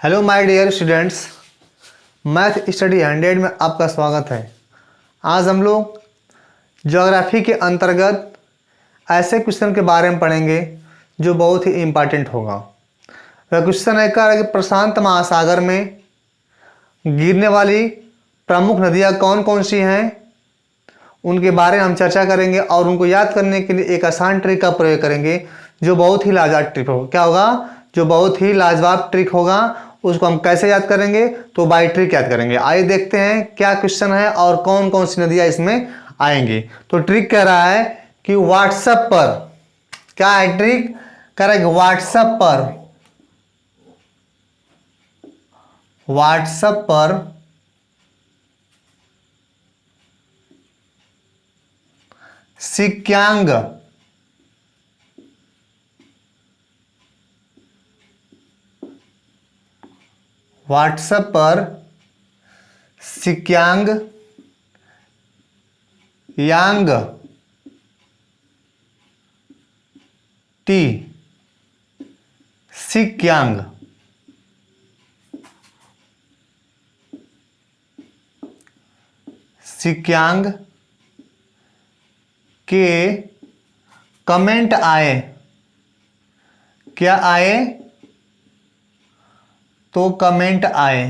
Hello my dear students, math study 100 में आपका स्वागत है। आज हम लोग ज्योग्राफी के अंतर्गत ऐसे क्वेश्चन के बारे में पढ़ेंगे जो बहुत ही इम्पॉर्टेंट होगा। वह क्वेश्चन है कि प्रशांत महासागर में गिरने वाली प्रमुख नदियाँ कौन कौन सी हैं, उनके बारे में हम चर्चा करेंगे और उनको याद करने के लिए एक आसान ट्रिक का प्रयोग करेंगे जो बहुत ही लाजवाब ट्रिक होगा। क्या होगा? जो बहुत ही लाजवाब ट्रिक होगा। उसको हम कैसे याद करेंगे? तो बाय ट्रिक याद करेंगे। आइए देखते हैं क्या क्वेश्चन है और कौन कौन सी नदियां इसमें आएंगी। तो ट्रिक कह रहा है कि व्हाट्सएप पर, क्या है ट्रिक? कह रहा है कि व्हाट्सएप पर सिक्यांग यांग टी सिक्यांग के कमेंट आए। क्या आए? तो कमेंट आए।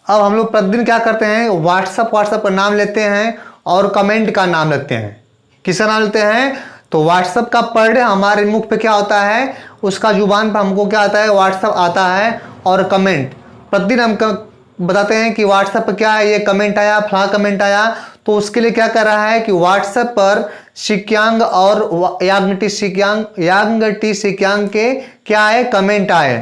अब हम लोग प्रतिदिन क्या करते हैं? व्हाट्सएप का नाम लेते हैं और कमेंट का नाम लेते हैं। किसका नाम लेते हैं? तो व्हाट्सएप का पर डे हमारे मुख पे क्या होता है, उसका जुबान पर हमको क्या आता है? व्हाट्सएप आता है। और कमेंट प्रतिदिन हम बताते हैं कि व्हाट्सएप पर क्या है, ये कमेंट आया, फला कमेंट आया। तो उसके लिए क्या कर रहा है कि व्हाट्सएप पर सिक्यांग और यांगटी सिक्यांग के क्या है? कमेंट आए।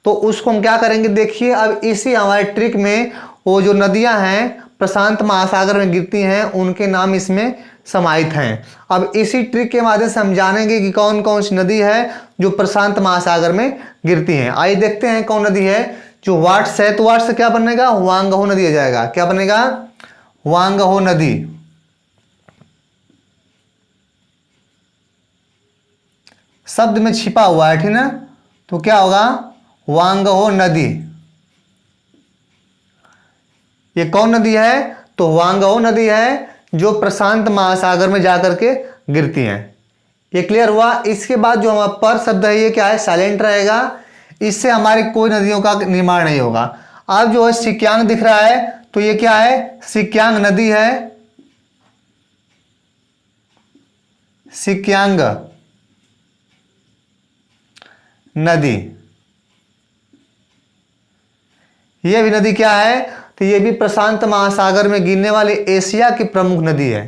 तो उसको हम क्या करेंगे? देखिए, अब इसी हमारे ट्रिक में वो जो नदियां हैं प्रशांत महासागर में गिरती हैं उनके नाम इसमें समाहित हैं। अब इसी ट्रिक के माध्यम से हम जानेंगे कि कौन कौन सी नदी है जो प्रशांत महासागर में गिरती हैं। आइए देखते हैं कौन नदी है। जो वाट्स है तो वाट्स से क्या बनेगा? हुआंगहो नदी आ जाएगा। क्या बनेगा? हुआंगहो नदी। शब्द में छिपा हुआ है, ठीक ना? तो क्या होगा? हुआंगहो नदी। ये कौन नदी है? तो हुआंगहो नदी है जो प्रशांत महासागर में जाकर के गिरती हैं। ये क्लियर हुआ? इसके बाद जो हमारा पर शब्द है ये क्या है? साइलेंट रहेगा। इससे हमारी कोई नदियों का निर्माण नहीं होगा। अब जो है सिक्यांग दिख रहा है तो ये क्या है? सिक्यांग नदी है। सिक्यांग नदी, ये भी नदी क्या है? तो ये भी प्रशांत महासागर में गिरने वाली एशिया की प्रमुख नदी है।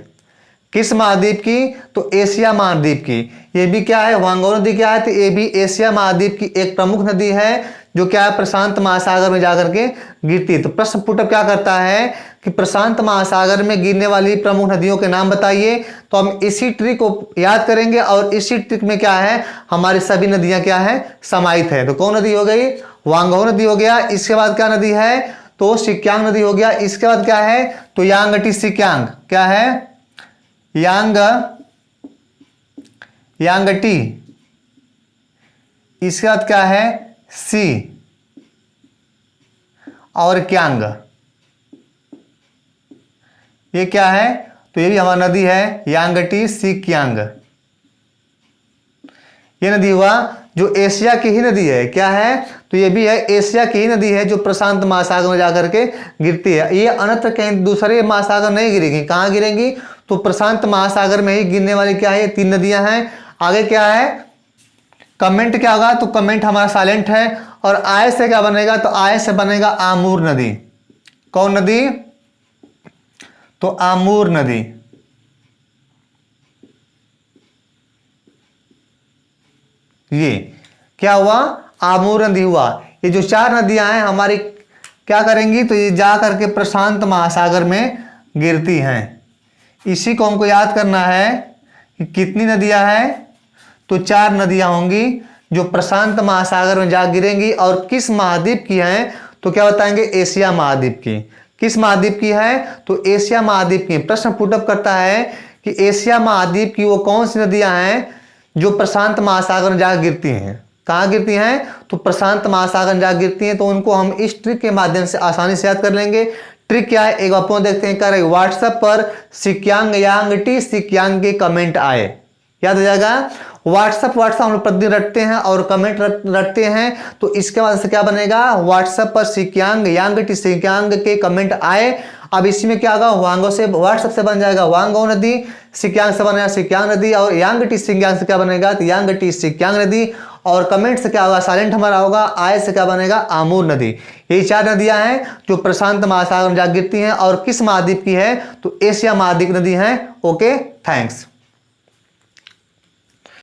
किस महाद्वीप की? तो एशिया महाद्वीप की। ये भी क्या है? हुआंगहो नदी क्या है? तो ये भी एशिया महाद्वीप की एक प्रमुख नदी है जो क्या है? प्रशांत महासागर में जाकर के गिरती है। तो प्रश्न पुटअप क्या करता है कि प्रशांत महासागर में गिरने वाली प्रमुख नदियों के नाम बताइए। तो हम इसी ट्रिक को याद करेंगे और इसी ट्रिक में क्या है? हमारी सभी नदियां क्या है? समाहित है। तो कौन नदी हो गई? हुआंगहो नदी हो गया। इसके बाद क्या नदी है? तो सिक्यांग नदी हो गया। इसके बाद क्या है? तो यांगटी सिक्यांग। क्या है? यांगटी। इसके बाद क्या है? सी और क्यांग। ये क्या है? तो ये भी हमारी नदी है, यांगटी सी क्यांग। ये नदी हुआ जो एशिया की ही नदी है। क्या है? तो ये भी है एशिया की ही नदी है जो प्रशांत महासागर में जाकर के गिरती है। ये अन्यत्र कहीं दूसरे महासागर नहीं गिरेगी। कहाँ गिरेंगी? तो प्रशांत महासागर में ही गिरने वाली क्या है? तीन नदियां हैं। आगे क्या है? कमेंट क्या होगा? तो कमेंट हमारा साइलेंट है। और आय से क्या बनेगा? तो आय से बनेगा आमूर नदी। कौन नदी? तो आमूर नदी। ये क्या हुआ? आमूर नदी हुआ। ये जो चार नदियां हैं हमारी क्या करेंगी? तो ये जा करके प्रशांत महासागर में गिरती हैं। इसी को हमको याद करना है कि कितनी नदियां हैं? तो चार नदियां होंगी जो प्रशांत महासागर में जा गिरेंगी। और किस महाद्वीप की हैं? तो क्या बताएंगे? एशिया महाद्वीप की। किस महाद्वीप की है? तो एशिया महाद्वीप की। प्रश्न पुटअप करता है कि एशिया महाद्वीप की वो कौन सी नदियां हैं जो प्रशांत महासागर में जाकर गिरती हैं। कहाँ गिरती हैं? तो प्रशांत महासागर में जाकर गिरती हैं। तो उनको हम इस ट्रिक के माध्यम से आसानी से याद कर लेंगे। ट्रिक क्या है, एक बार देखते हैं। कर व्हाट्सएप पर सिक्यांग यांग टी सिक्यांग के कमेंट आए, याद हो जाएगा। व्हाट्सएप हम लोग प्रतिदिन रटते हैं और कमेंट रटते हैं। तो इसके बाद से क्या बनेगा, व्हाट्सएप पर सिक्यांग यांग टी सिक्यांग के कमेंट आए। अब इसी में क्या होगा, वांगो से व्हाट्सएप से बन जाएगा वांगो नदी, सिक्यांग से बनेगा सिक्यांग नदी, और यांग टी सिक्यांग से क्या बनेगा, तो यांग टी सिक्यांग नदी। और कमेंट से क्या होगा, साइलेंट हमारा होगा, आय से क्या बनेगा, आमूर नदी। यही 4 नदियां हैं जो प्रशांत महासागर में जा गिरती हैं। और किस महाद्वीप की है, तो एशिया महाद्वीप नदी है। Okay, thanks.